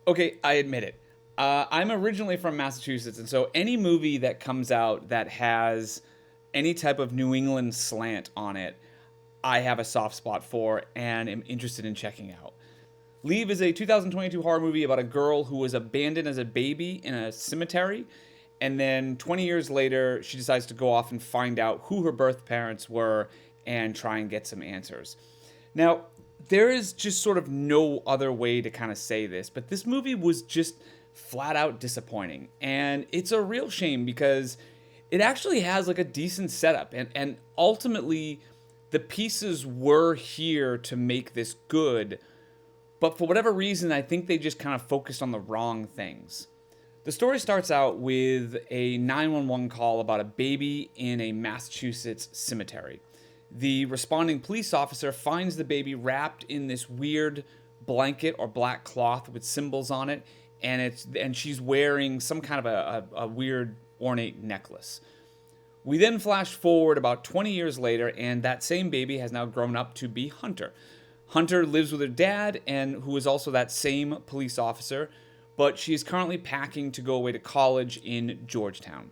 Okay, I admit it. I'm originally from Massachusetts, and so any movie that comes out that has any type of New England slant on it, I have a soft spot for and am interested in checking out. Leave is a 2022 horror movie about a girl who was abandoned as a baby in a cemetery, and then 20 years later, she decides to go off and find out who her birth parents were and try and get some answers. Now, there is just sort of no other way to kind of say this, but this movie was just flat out disappointing. And it's a real shame because it actually has like a decent setup, and ultimately the pieces were here to make this good, but for whatever reason, I think they just kind of focused on the wrong things. The story starts out with a 911 call about a baby in a Massachusetts cemetery. The responding police officer finds the baby wrapped in this weird blanket or black cloth with symbols on it, and she's wearing some kind of a weird ornate necklace. We then flash forward about 20 years later, and that same baby has now grown up to be Hunter. Hunter lives with her dad, and who is also that same police officer, but she is currently packing to go away to college in Georgetown.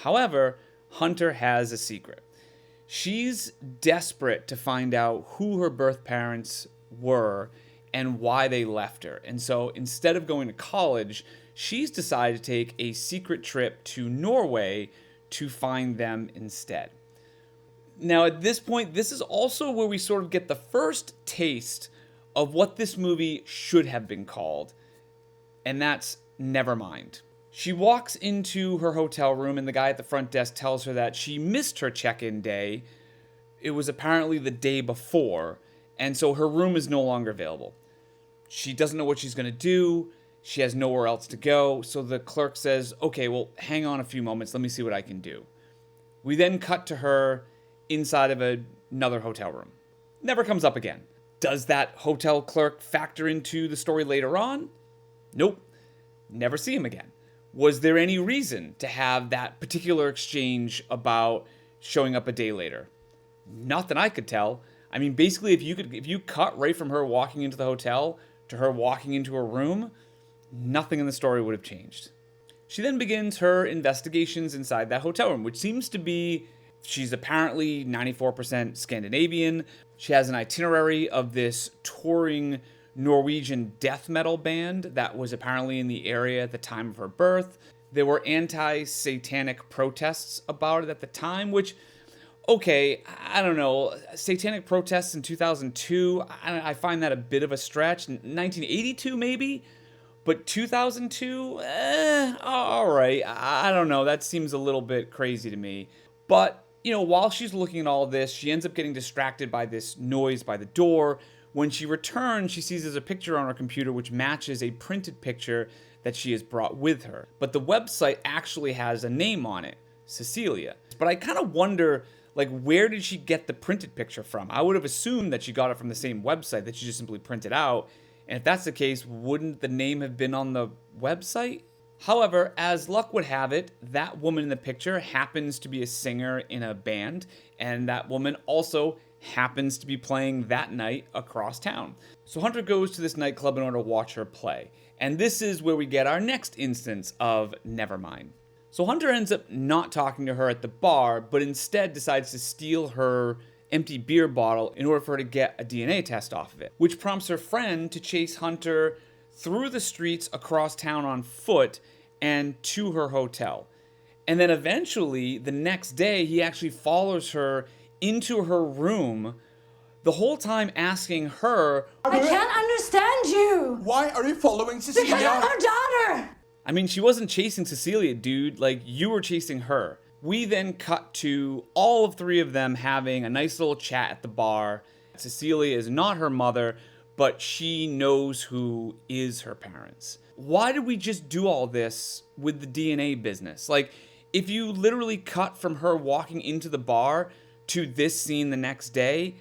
However, Hunter has a secret. She's desperate to find out who her birth parents were and why they left her. And so instead of going to college, she's decided to take a secret trip to Norway to find them instead. Now, at this point, this is also where we sort of get the first taste of what this movie should have been called, and that's Nevermind. She walks into her hotel room, and the guy at the front desk tells her that she missed her check-in day. It was apparently the day before, and so her room is no longer available. She doesn't know what she's going to do. She has nowhere else to go, so the clerk says, okay, well, hang on a few moments. Let me see what I can do. We then cut to her inside of another hotel room. Never comes up again. Does that hotel clerk factor into the story later on? Nope. Never see him again. Was there any reason to have that particular exchange about showing up a day later? Not that I could tell. I mean, basically, if you cut right from her walking into the hotel to her walking into her room, nothing in the story would have changed. She then begins her investigations inside that hotel room, which seems to be, she's apparently 94% Scandinavian. She has an itinerary of this touring Norwegian death metal band that was apparently in the area at the time of her birth. There were anti-Satanic protests about it at the time, which, okay, I don't know. Satanic protests in 2002, I find that a bit of a stretch. 1982 maybe? But 2002? All right. I don't know. That seems a little bit crazy to me. But, you know, while she's looking at all this, she ends up getting distracted by this noise by the door. When she returns, she sees there's a picture on her computer which matches a printed picture that she has brought with her. But the website actually has a name on it, Cecilia. But I kind of wonder, like, where did she get the printed picture from? I would have assumed that she got it from the same website that she just simply printed out. And if that's the case, wouldn't the name have been on the website? However, as luck would have it, that woman in the picture happens to be a singer in a band, and that woman also happens to be playing that night across town. So Hunter goes to this nightclub in order to watch her play. And this is where we get our next instance of Nevermind. So Hunter ends up not talking to her at the bar, but instead decides to steal her empty beer bottle in order for her to get a DNA test off of it, which prompts her friend to chase Hunter through the streets across town on foot and to her hotel. And then eventually, the next day, he actually follows her into her room, the whole time asking her, I can't understand you! Why are you following Cecilia? Because I'm her daughter! I mean, she wasn't chasing Cecilia, dude. Like, you were chasing her. We then cut to all of three of them having a nice little chat at the bar. Cecilia is not her mother, but she knows who is her parents. Why did we just do all this with the DNA business? Like, if you literally cut from her walking into the bar to this scene the next day,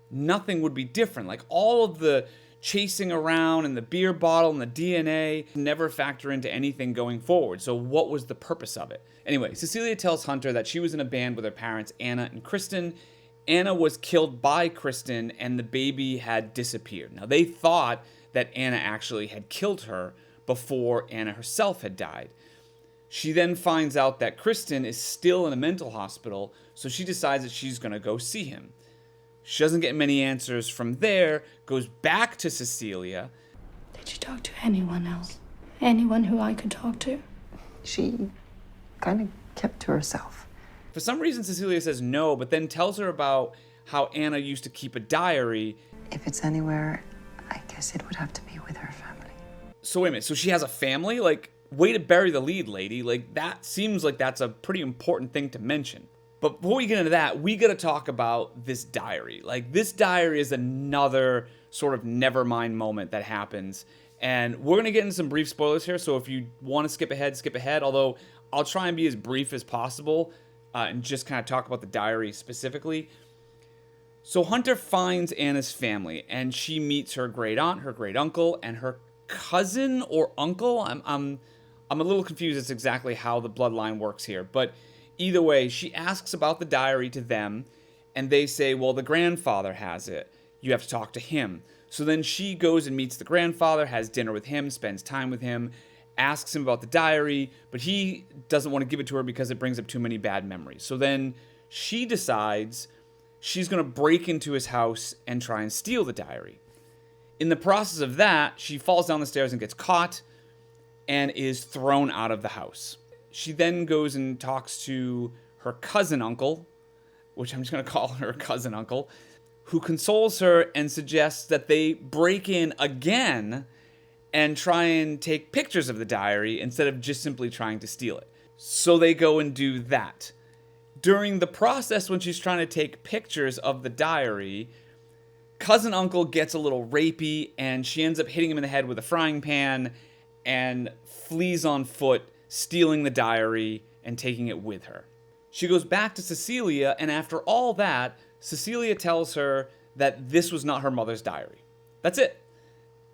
nothing would be different. Like, all of the chasing around and the beer bottle and the DNA never factor into anything going forward. So what was the purpose of it? Anyway, Cecilia tells Hunter that she was in a band with her parents, Anna and Kristen. Anna was killed by Kristen and the baby had disappeared. Now they thought that Anna actually had killed her before Anna herself had died. She then finds out that Kristen is still in a mental hospital, so she decides that she's going to go see him. She doesn't get many answers from there, goes back to Cecilia. Did you talk to anyone else? Anyone who I could talk to? She kind of kept to herself. For some reason, Cecilia says no, but then tells her about how Anna used to keep a diary. If it's anywhere, I guess it would have to be with her family. So wait a minute, so she has a family? Like, way to bury the lead, lady. Like, that seems like that's a pretty important thing to mention. But before we get into that, we gotta talk about this diary. Like, this diary is another sort of nevermind moment that happens. And we're gonna get into some brief spoilers here, so if you want to skip ahead. Although, I'll try and be as brief as possible and just kind of talk about the diary specifically. So Hunter finds Anna's family, and she meets her great aunt, her great uncle, and her cousin or uncle. I'm a little confused as to exactly how the bloodline works here, but either way, she asks about the diary to them, and they say, well, the grandfather has it. You have to talk to him. So then she goes and meets the grandfather, has dinner with him, spends time with him, asks him about the diary, but he doesn't want to give it to her because it brings up too many bad memories. So then she decides she's going to break into his house and try and steal the diary. In the process of that, she falls down the stairs and gets caught and is thrown out of the house. She then goes and talks to her cousin uncle, which I'm just going to call her cousin uncle, who consoles her and suggests that they break in again and try and take pictures of the diary instead of just simply trying to steal it. So they go and do that. During the process, when she's trying to take pictures of the diary, cousin uncle gets a little rapey and she ends up hitting him in the head with a frying pan and flees on foot, stealing the diary and taking it with her. She goes back to Cecilia, and after all that, Cecilia tells her that this was not her mother's diary. That's it.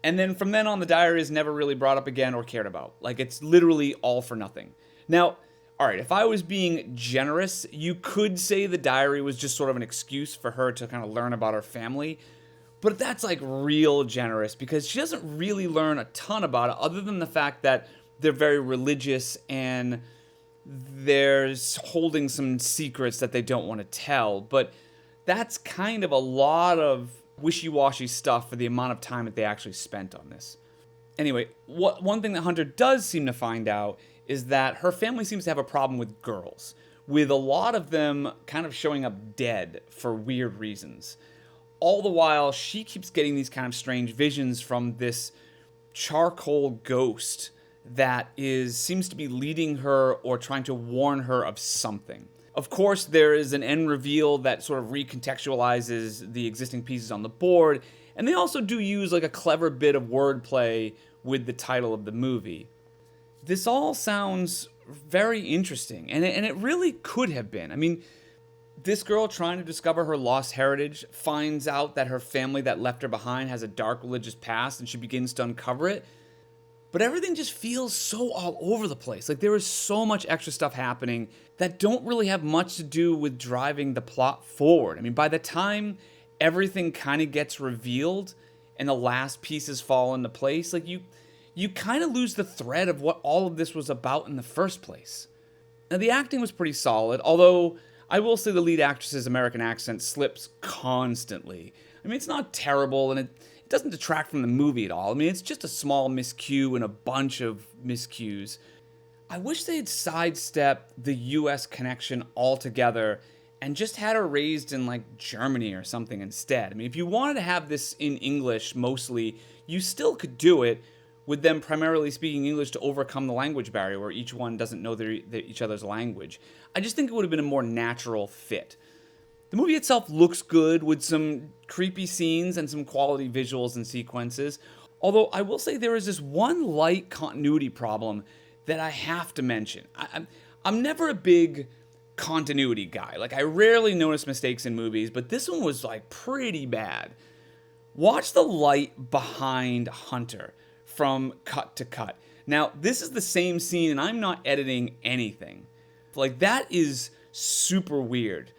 And then from then on, the diary is never really brought up again or cared about. Like, it's literally all for nothing. Now, all right, if I was being generous, you could say the diary was just sort of an excuse for her to kind of learn about her family. But that's like real generous because she doesn't really learn a ton about it other than the fact that they're very religious and they're holding some secrets that they don't want to tell. But that's kind of a lot of wishy-washy stuff for the amount of time that they actually spent on this. Anyway, one thing that Hunter does seem to find out is that her family seems to have a problem with girls, with a lot of them kind of showing up dead for weird reasons. All the while, she keeps getting these kind of strange visions from this charcoal ghost that seems to be leading her or trying to warn her of something. Of course, there is an end reveal that sort of recontextualizes the existing pieces on the board, and they also do use like a clever bit of wordplay with the title of the movie. This all sounds very interesting, and it really could have been. I mean, this girl trying to discover her lost heritage finds out that her family that left her behind has a dark religious past, and she begins to uncover it. But everything just feels so all over the place. Like there is so much extra stuff happening that don't really have much to do with driving the plot forward. I mean, by the time everything kind of gets revealed and the last pieces fall into place, like you kind of lose the thread of what all of this was about in the first place. Now, the acting was pretty solid, although I will say the lead actress's American accent slips constantly. I mean, it's not terrible, and it doesn't detract from the movie at all. I mean, it's just a small miscue and a bunch of miscues. I wish they had sidestepped the US connection altogether and just had her raised in like Germany or something instead. I mean, if you wanted to have this in English mostly, you still could do it with them primarily speaking English to overcome the language barrier where each one doesn't know each other's language. I just think it would have been a more natural fit. The movie itself looks good with some creepy scenes and some quality visuals and sequences. Although I will say there is this one light continuity problem that I have to mention. I'm never a big continuity guy. Like I rarely notice mistakes in movies, but this one was like pretty bad. Watch the light behind Hunter from cut to cut. Now, this is the same scene, and I'm not editing anything. Like, that is super weird.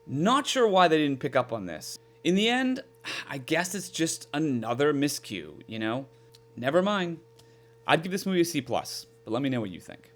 Not sure why they didn't pick up on this. In the end, I guess it's just another miscue, you know? Never mind. I'd give this movie a C+, but let me know what you think.